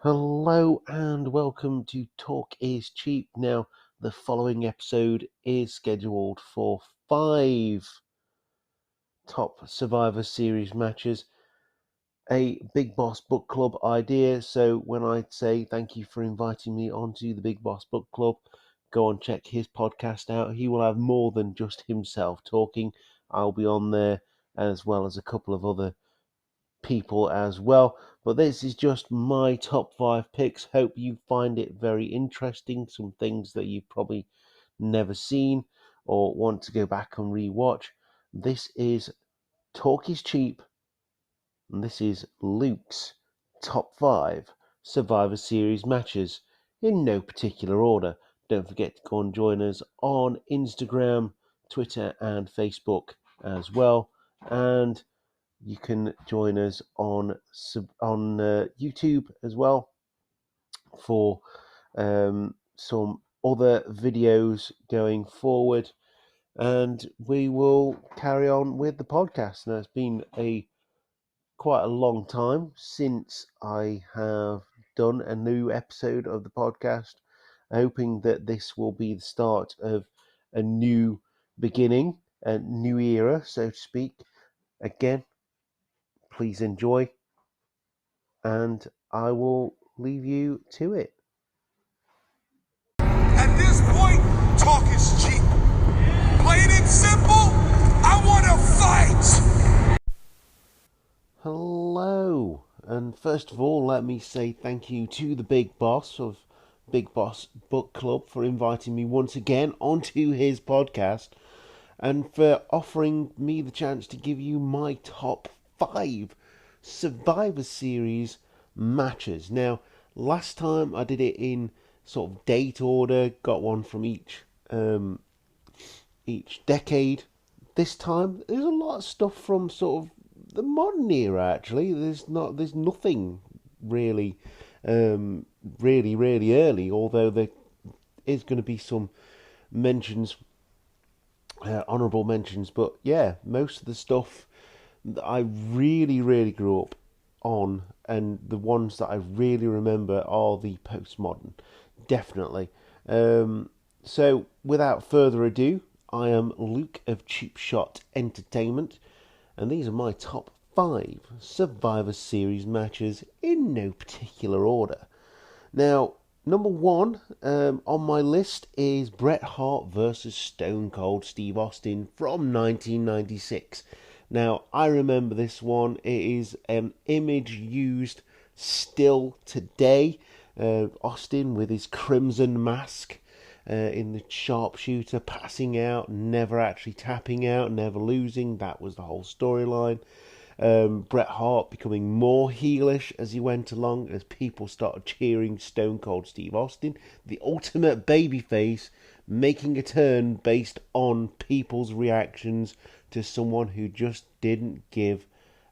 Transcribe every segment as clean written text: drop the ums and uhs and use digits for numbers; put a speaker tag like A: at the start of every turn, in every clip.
A: Hello and welcome to Talk is Cheap. Now, the following episode is scheduled for 5 top Survivor Series matches, a Big Boss Book Club idea. So, when I say thank you for inviting me onto the Big Boss Book Club, go and check his podcast out. He will have more than just himself talking. I'll be on there as well as a couple of other people as well. But this is just my top 5 picks. Hope you find it very interesting. Some things that you've probably never seen or want to go back and rewatch. This is Talk is Cheap, and this is Luke's top 5 Survivor Series matches in no particular order. Don't forget to go and join us on Instagram, Twitter, and Facebook as well. And you can join us on YouTube as well for some other videos going forward, and we will carry on with the podcast. Now, it's been quite a long time since I have done a new episode of the podcast, hoping that this will be the start of a new beginning, a new era, so to speak. Again, please enjoy, and I will leave you to it.
B: At this point, talk is cheap. Plain and simple, I want to fight!
A: Hello, and first of all, let me say thank you to the Big Boss of Big Boss Book Club for inviting me once again onto his podcast and for offering me the chance to give you my top 5 Survivor Series matches. Now, last time I did it in sort of date order, got one from each decade. This time, there's a lot of stuff from sort of the modern era. Actually, there's nothing really, really early. Although there is going to be some mentions, honourable mentions. But yeah, most of the stuff that I really grew up on, and the ones that I really remember are the postmodern, definitely. So, without further ado, I am Luke of Cheap Shot Entertainment, and these are my top 5 Survivor Series matches in no particular order. Now, number 1 on my list is Bret Hart versus Stone Cold Steve Austin from 1996. Now, I remember this one. It is an image used still today. Austin with his crimson mask in the sharpshooter, passing out, never actually tapping out, never losing. That was the whole storyline. Bret Hart becoming more heelish as he went along, as people started cheering Stone Cold Steve Austin, the ultimate babyface, making a turn based on people's reactions to someone who just didn't give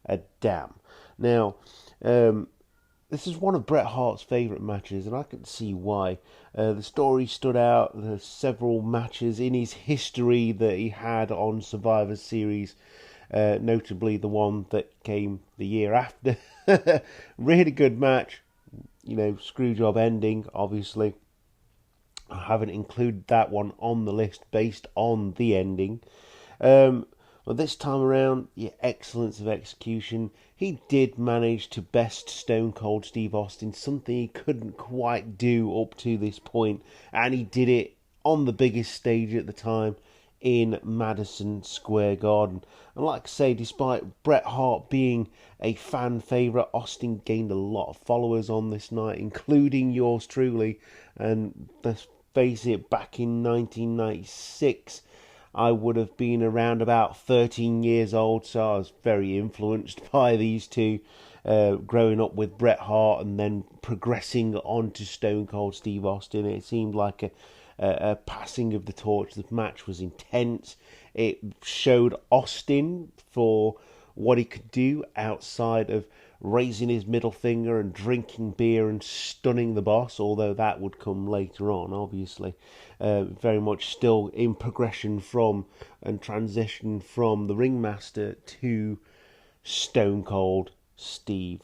A: a damn. Now, this is one of Bret Hart's favourite matches, and I can see why. The story stood out. There's several matches in his history that he had on Survivor Series, notably the one that came the year after. Really good match. Screwjob ending, obviously. I haven't included that one on the list based on the ending. But this time around, excellence of execution. He did manage to best Stone Cold Steve Austin, something he couldn't quite do up to this point, and he did it on the biggest stage at the time in Madison Square Garden. And like I say, despite Bret Hart being a fan favourite, Austin gained a lot of followers on this night, including yours truly. And let's face it, back in 1996, I would have been around about 13 years old, so I was very influenced by these two, growing up with Bret Hart and then progressing on to Stone Cold Steve Austin. It seemed like a passing of the torch. The match was intense. It showed Austin for what he could do outside of raising his middle finger and drinking beer and stunning the boss, although that would come later on, obviously. Very much still in progression from and transition from the ringmaster to Stone Cold Steve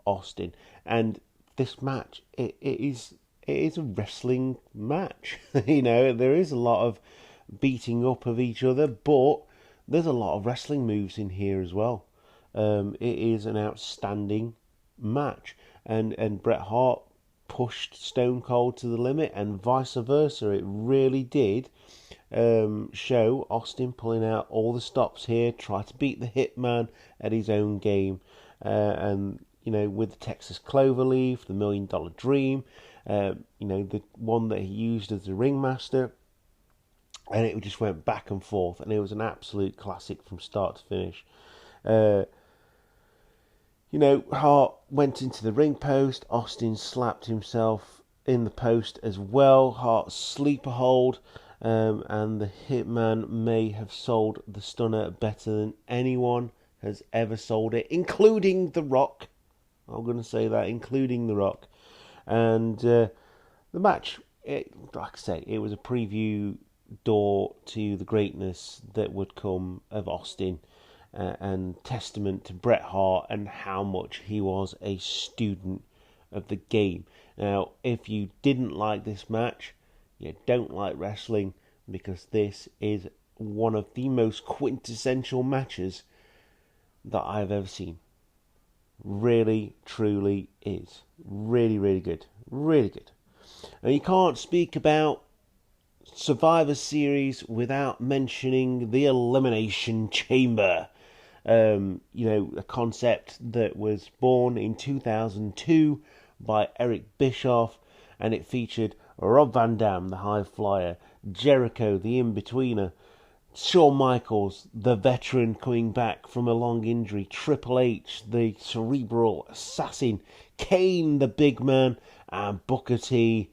A: Austin. And this match, it is a wrestling match. There is a lot of beating up of each other, but there's a lot of wrestling moves in here as well. It is an outstanding match, and Bret Hart pushed Stone Cold to the limit, and vice versa. It really did show Austin pulling out all the stops here, try to beat the Hitman at his own game, and with the Texas Cloverleaf, the $1 Million Dream, the one that he used as the ringmaster, and it just went back and forth, and it was an absolute classic from start to finish. Hart went into the ring post. Austin slapped himself in the post as well. Hart sleeper hold, and the Hitman may have sold the stunner better than anyone has ever sold it, including The Rock. I'm going to say that, including The Rock. And the match, like I say, it was a preview door to the greatness that would come of Austin, and testament to Bret Hart and how much he was a student of the game. Now, if you didn't like this match, you don't like wrestling, because this is one of the most quintessential matches that I've ever seen. Really, truly is. Really, really good. Really good. And you can't speak about Survivor Series without mentioning the Elimination Chamber. A concept that was born in 2002 by Eric Bischoff, and it featured Rob Van Dam, the High Flyer, Jericho, the In-Betweener, Shawn Michaels, the veteran coming back from a long injury, Triple H, the cerebral assassin, Kane, the big man, and Booker T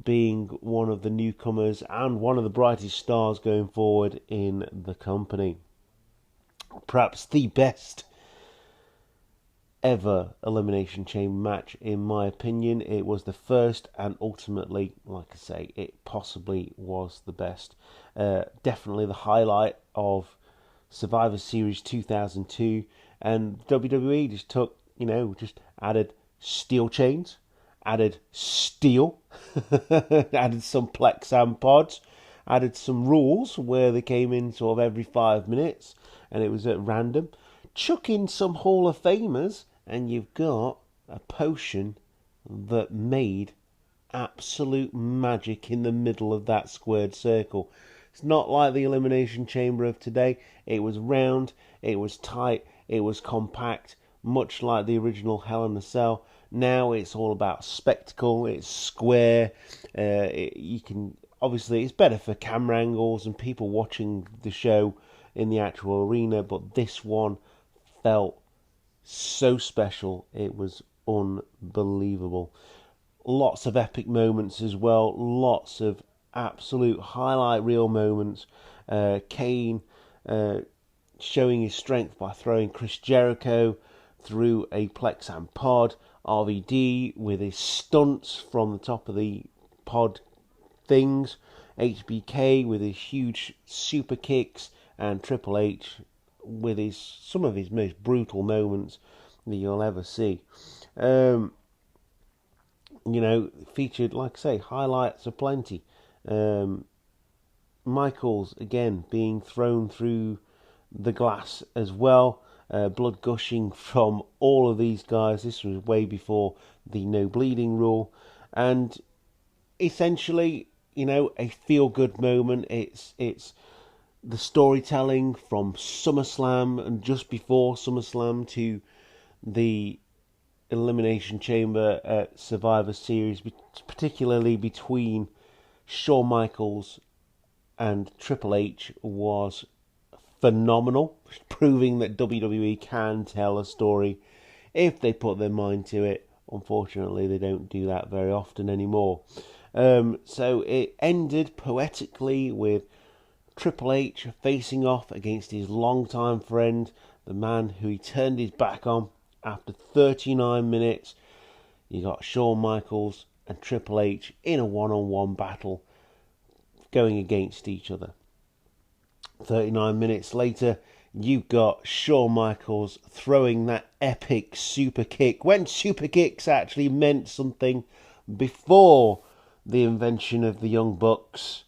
A: being one of the newcomers and one of the brightest stars going forward in the company. Perhaps the best ever Elimination Chamber match, in my opinion. It was the first, and ultimately, like I say, it possibly was the best. Definitely the highlight of Survivor Series 2002, and WWE just took, just added steel chains, added steel, added some Plexam pods, added some rules where they came in sort of every 5 minutes, and it was at random. Chuck in some Hall of Famers, and you've got a potion that made absolute magic in the middle of that squared circle. It's not like the Elimination Chamber of today. It was round, it was tight, it was compact, much like the original Hell in a Cell. Now it's all about spectacle, it's square. Obviously, it's better for camera angles and people watching the show in the actual arena, but this one felt so special. It was unbelievable. Lots of epic moments as well, lots of absolute highlight reel moments. Kane showing his strength by throwing Chris Jericho through a Plexam pod, RVD with his stunts from the top of the pod things, HBK with his huge super kicks, and Triple H with some of his most brutal moments that you'll ever see. Featured, like I say, highlights aplenty. Michaels, again, being thrown through the glass as well. Blood gushing from all of these guys. This was way before the no bleeding rule. And essentially, a feel-good moment. It's the storytelling from SummerSlam and just before SummerSlam to the Elimination Chamber at Survivor Series, particularly between Shawn Michaels and Triple H, was phenomenal, proving that WWE can tell a story if they put their mind to it. Unfortunately, they don't do that very often anymore. So it ended poetically with Triple H facing off against his longtime friend, the man who he turned his back on after 39 minutes. You got Shawn Michaels and Triple H in a one-on-one battle going against each other. 39 minutes later, you've got Shawn Michaels throwing that epic super kick when super kicks actually meant something before the invention of the Young Bucks,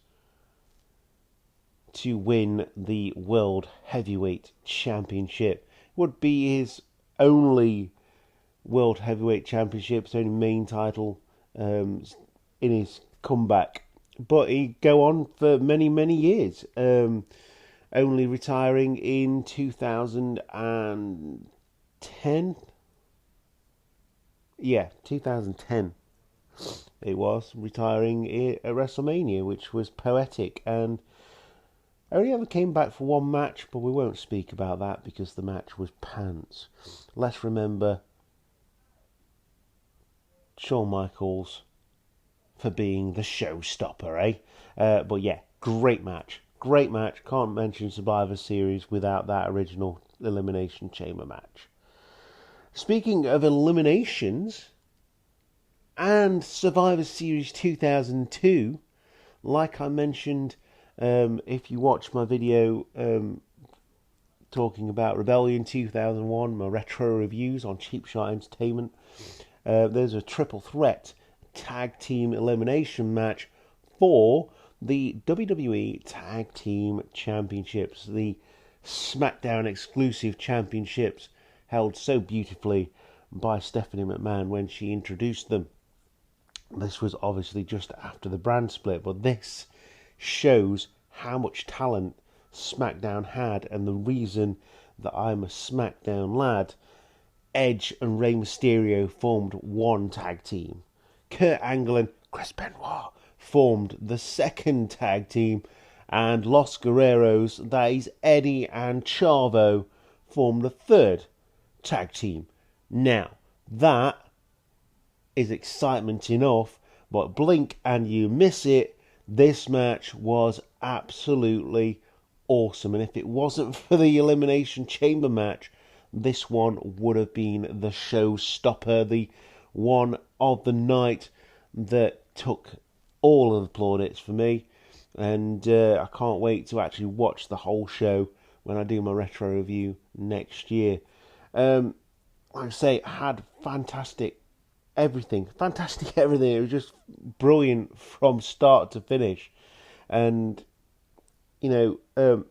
A: to win the World Heavyweight Championship. Would be his only World Heavyweight Championship, his only main title in his comeback. But he'd go on for many, many years, only retiring in 2010. Yeah, 2010 it was, retiring at WrestleMania, which was poetic, and only ever came back for one match, but we won't speak about that because the match was pants. Let's remember Shawn Michaels for being the showstopper, eh? But yeah, great match. Great match. Can't mention Survivor Series without that original Elimination Chamber match. Speaking of eliminations and Survivor Series 2002, like I mentioned, if you watch my video talking about Rebellion 2001, my retro reviews on Cheap Shot Entertainment, there's a triple threat tag team elimination match for the WWE Tag Team Championships, the SmackDown exclusive championships held so beautifully by Stephanie McMahon when she introduced them. This was obviously just after the brand split, but this shows how much talent SmackDown had, and the reason that I'm a SmackDown lad. Edge and Rey Mysterio formed one tag team. Kurt Angle and Chris Benoit formed the second tag team, and Los Guerreros, that is Eddie and Chavo, formed the third tag team. Now, that is excitement enough, but blink and you miss it. This match was absolutely awesome, and if it wasn't for the Elimination Chamber match, this one would have been the showstopper, the one of the night that took all of the plaudits for me. And I can't wait to actually watch the whole show when I do my retro review next year. Like I say, had fantastic everything. It was just brilliant from start to finish. And, you know,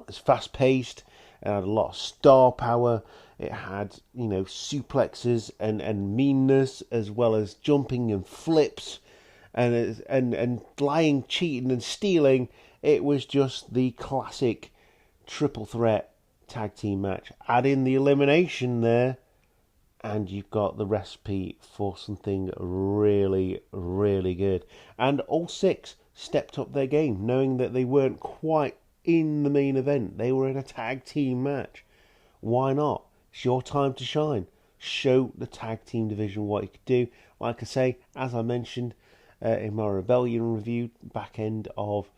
A: it's fast paced. It had a lot of star power. It had, you know, suplexes and meanness, as well as jumping and flips and lying, cheating and stealing. It was just the classic triple threat tag team match. Add in the elimination there, and you've got the recipe for something really, really good. And all six stepped up their game, knowing that they weren't quite in the main event. They were in a tag team match. Why not? It's your time to shine. Show the tag team division what you could do. Like I say, as I mentioned in my Rebellion review, back end of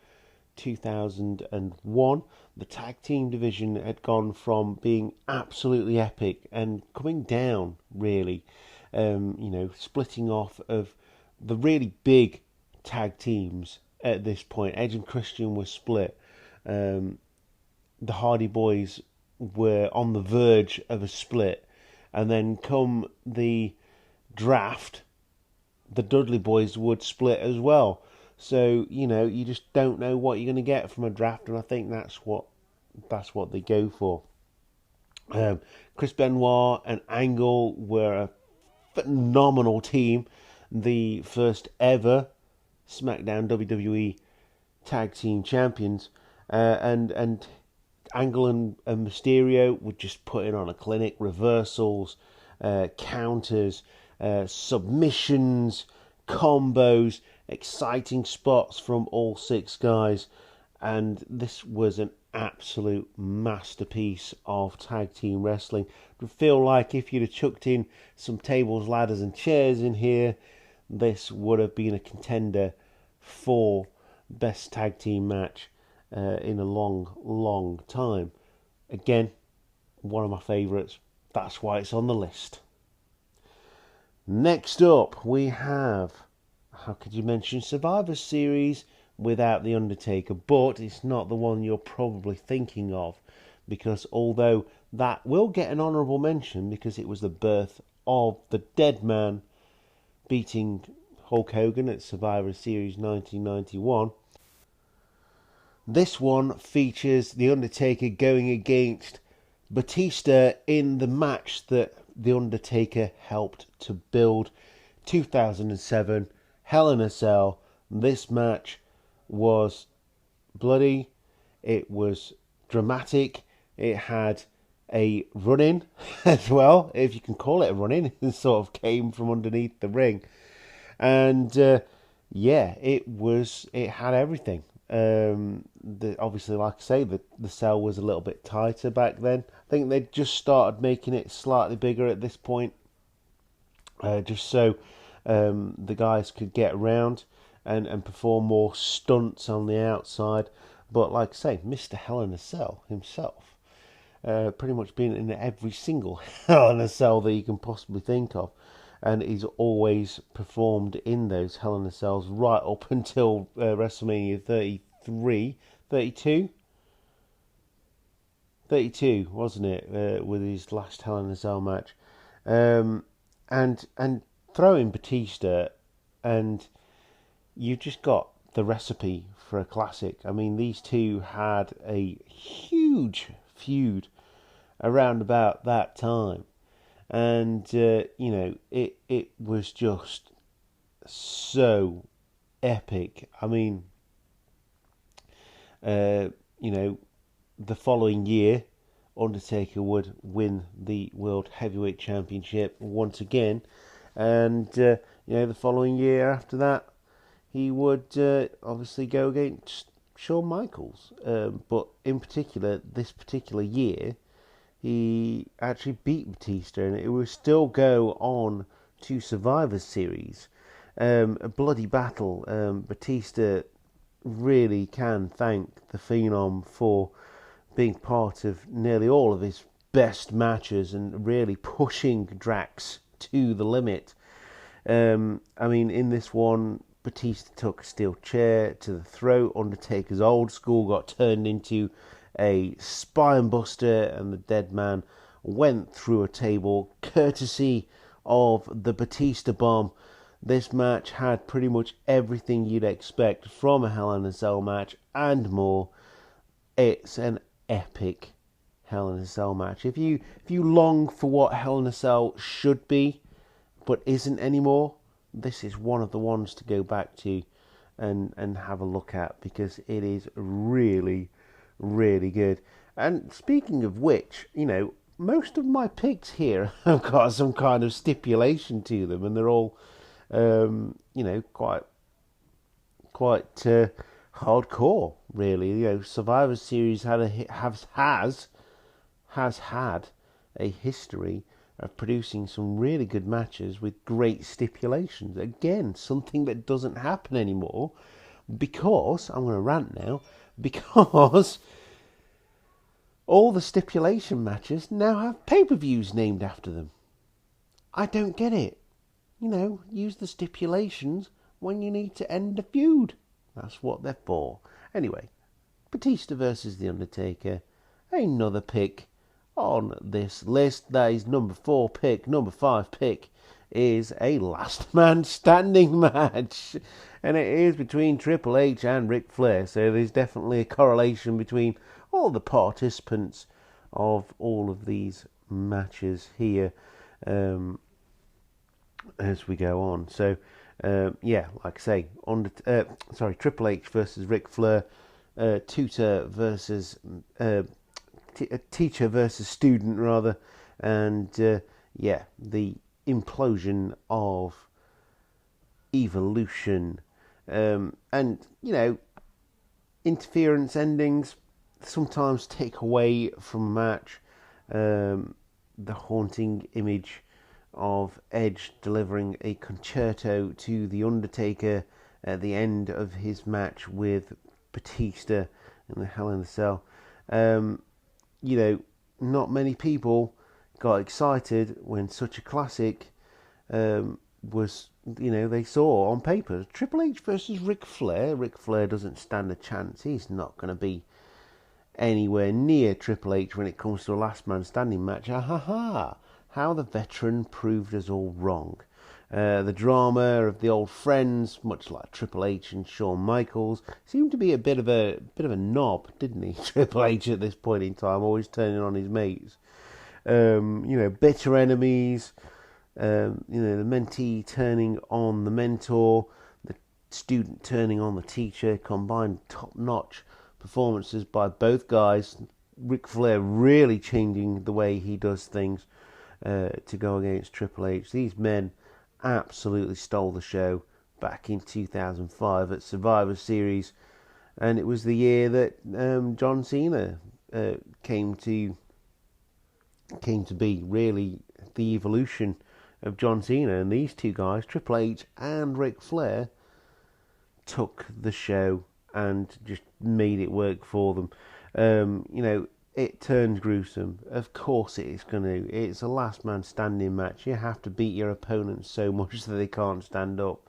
A: 2001, the tag team division had gone from being absolutely epic and coming down, really, splitting off of the really big tag teams at this point. Edge and Christian were split. The Hardy Boys were on the verge of a split, and then come the draft, the Dudley Boys would split as well. So, you know, you just don't know what you're going to get from a draft, and I think that's what they go for. Chris Benoit and Angle were a phenomenal team, the first ever SmackDown WWE Tag Team Champions, and Angle and Mysterio were just putting on a clinic. Reversals, counters, submissions, combos, exciting spots from all six guys, and this was an absolute masterpiece of tag team wrestling. I feel like if you'd have chucked in some tables, ladders and chairs in here, this would have been a contender for best tag team match in a long time. Again, one of my favourites. That's why it's on the list. Next up, we have, how could you mention Survivor Series without The Undertaker? But it's not the one you're probably thinking of. because although that will get an honourable mention because it was the birth of the Dead Man beating Hulk Hogan at Survivor Series 1991, this one features The Undertaker going against Batista in the match that The Undertaker helped to build. 2007, Hell in a Cell. This match was bloody, it was dramatic, it had a run-in as well, if you can call it a run-in. It sort of came from underneath the ring. And yeah, it had everything. Obviously, like I say, the cell was a little bit tighter back then. I think they just started making it slightly bigger at this point, just so the guys could get around and perform more stunts on the outside. But like I say, Mr. Hell in a Cell himself, pretty much been in every single Hell in a Cell that you can possibly think of. And he's always performed in those Hell in a Cells right up until WrestleMania 32, wasn't it? With his last Hell in a Cell match. And throwing Batista, and you've just got the recipe for a classic. I mean, these two had a huge feud around about that time. And, it was just so epic. I mean, the following year, Undertaker would win the World Heavyweight Championship once again. And, the following year after that, he would obviously go against Shawn Michaels. But in particular, this particular year, he actually beat Batista, and it will still go on to Survivor Series. A bloody battle. Batista really can thank the Phenom for being part of nearly all of his best matches and really pushing Drax to the limit. In this one, Batista took a steel chair to the throat. Undertaker's old school got turned into a spine buster, and the Dead Man went through a table courtesy of the Batista Bomb. This match had pretty much everything you'd expect from a Hell in a Cell match and more. It's an epic Hell in a Cell match. If you long for what Hell in a Cell should be but isn't anymore, this is one of the ones to go back to and have a look at, because it is really, really good. And speaking of which, most of my picks here have got some kind of stipulation to them, and they're all, quite hardcore, really. Survivor Series has had a history of producing some really good matches with great stipulations. Again, something that doesn't happen anymore, because I'm going to rant now, because all the stipulation matches now have pay-per-views named after them. I don't get it. Use the stipulations when you need to end a feud. That's what they're for. Anyway, Batista versus The Undertaker. Another pick on this list. That is number 4 pick. Number 5 pick is a last man standing match. And it is between Triple H and Ric Flair. So there's definitely a correlation between all the participants of all of these matches here as we go on. So, like I say, Triple H versus Ric Flair, teacher versus student, rather, and the implosion of Evolution, and interference endings sometimes take away from a match. The haunting image of Edge delivering a concerto to The Undertaker at the end of his match with Batista in the Hell in a Cell. Not many people got excited when such a classic was, they saw on paper. Triple H versus Ric Flair. Ric Flair doesn't stand a chance. He's not going to be anywhere near Triple H when it comes to a last man standing match. How the veteran proved us all wrong. The drama of the old friends, much like Triple H and Shawn Michaels, seemed to be a bit of a knob, didn't he? Triple H at this point in time, always turning on his mates. Bitter enemies. The mentee turning on the mentor, the student turning on the teacher. Combined top-notch performances by both guys. Ric Flair really changing the way he does things to go against Triple H. These men absolutely stole the show back in 2005 at Survivor Series, and it was the year that John Cena came to be, really the evolution of John Cena. And these two guys, Triple H and Ric Flair, took the show and just made it work for them. It turns gruesome. Of course it is going to. It's a last man standing match. You have to beat your opponent so much that they can't stand up.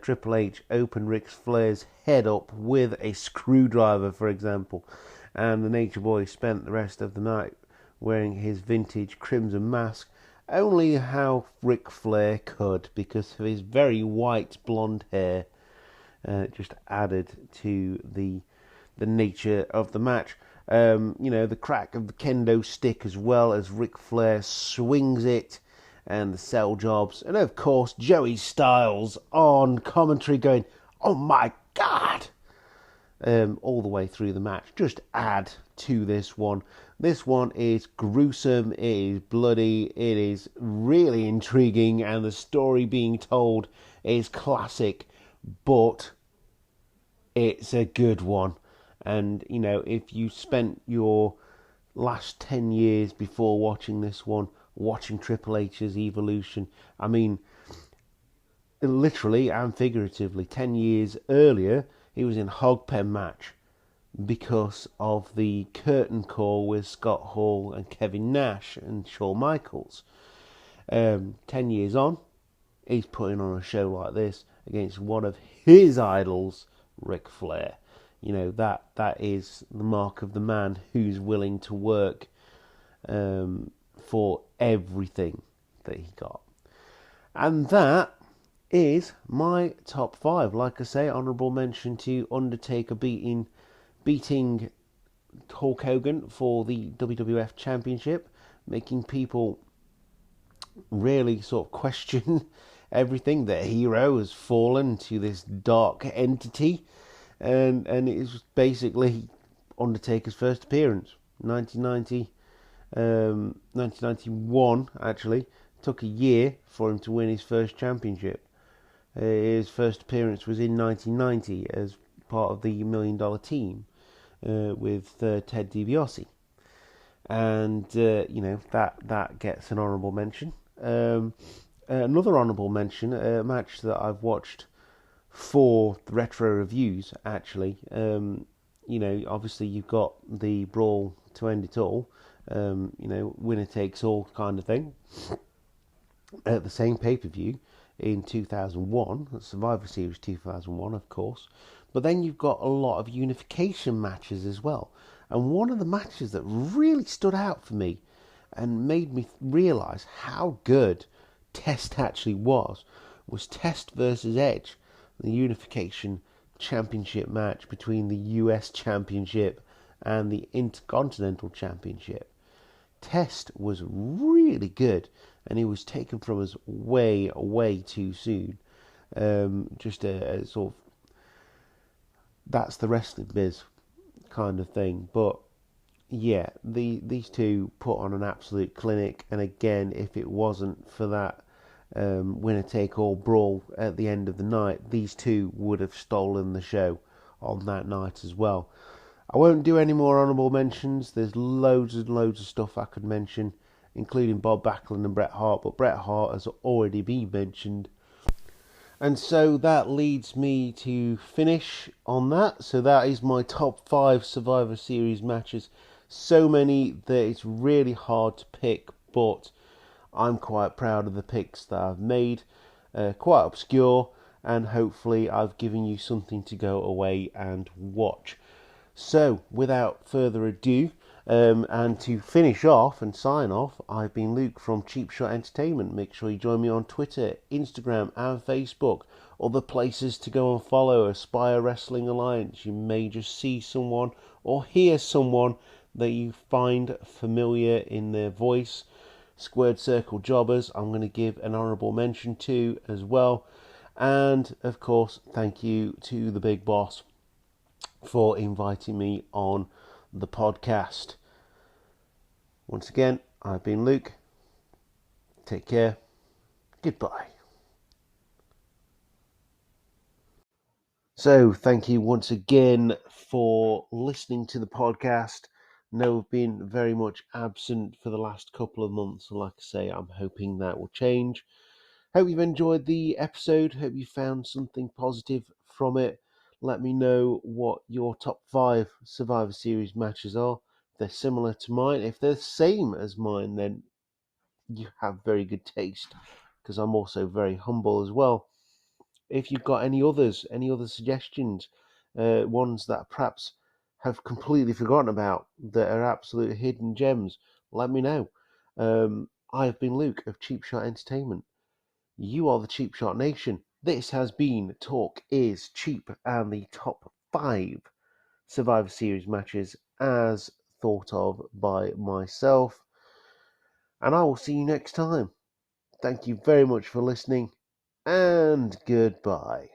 A: Triple H opened Ric Flair's head up with a screwdriver, for example, and the Nature Boy spent the rest of the night wearing his vintage crimson mask, only how Ric Flair could, because of his very white blonde hair. Just added to the nature of the match. The crack of the kendo stick, as well as Ric Flair swings it, and the sell jobs, and of course Joey Styles on commentary going, "Oh my God!" All the way through the match. Just add to this one. This one is gruesome, it is bloody, it is really intriguing, and the story being told is classic, but it's a good one. And, if you spent your last 10 years before watching this one, watching Triple H's evolution, I mean, literally and figuratively, 10 years earlier, he was in Hogpen match because of the curtain call with Scott Hall and Kevin Nash and Shawn Michaels. 10 years on, he's putting on a show like this against one of his idols, Ric Flair. That is the mark of the man who's willing to work for everything that he got. And that is my top 5. Like I say, honourable mention to Undertaker beating Hulk Hogan for the WWF Championship, making people really sort of question everything. Their hero has fallen to this dark entity, and it was basically Undertaker's first appearance, 1991 actually. Took a year for him to win his first championship. His first appearance was in 1990 as part of the $1 Million Team with Ted DiBiase, and that gets an honourable mention. Another honourable mention, a match that I've watched for the retro reviews, actually. Obviously you've got the Brawl to end it all, winner takes all kind of thing, at the same pay-per-view in 2001, Survivor Series 2001, of course. But then you've got a lot of unification matches as well. And one of the matches that really stood out for me and made me realise how good Test actually was Test versus Edge, the unification championship match between the US Championship and the Intercontinental Championship. Test was really good, and he was taken from us way, way too soon. Just a sort of, that's the wrestling biz kind of thing. But yeah, these two put on an absolute clinic, and again, if it wasn't for that winner-take-all brawl at the end of the night, these two would have stolen the show on that night as well. I won't do any more honourable mentions. There's loads and loads of stuff I could mention, including Bob Backlund and Bret Hart, but Bret Hart has already been mentioned. And so that leads me to finish on that. So that is my top 5 Survivor Series matches. So many that it's really hard to pick, but I'm quite proud of the picks that I've made. Quite obscure, and hopefully I've given you something to go away and watch. So, without further ado, and to finish off and sign off, I've been Luke from Cheap Shot Entertainment. Make sure you join me on Twitter, Instagram, and Facebook. Other places to go and follow: Aspire Wrestling Alliance. You may just see someone or hear someone that you find familiar in their voice. Squared Circle Jobbers, I'm going to give an honourable mention to as well. And of course, thank you to the big boss for inviting me on the podcast. Once again, I've been Luke. Take care. Goodbye. So, thank you once again for listening to the podcast. No, I've been very much absent for the last couple of months. And like I say, I'm hoping that will change. Hope you've enjoyed the episode. Hope you found something positive from it. Let me know what your top 5 Survivor Series matches are. If they're similar to mine, if they're the same as mine, then you have very good taste, because I'm also very humble as well. If you've got any others, any other suggestions, ones that perhaps have completely forgotten about, that are absolute hidden gems, let me know. I've been Luke of Cheap Shot Entertainment. You are the Cheap Shot Nation. This has been Talk is Cheap and the top 5 Survivor Series matches as thought of by myself. And I will see you next time. Thank you very much for listening, and goodbye.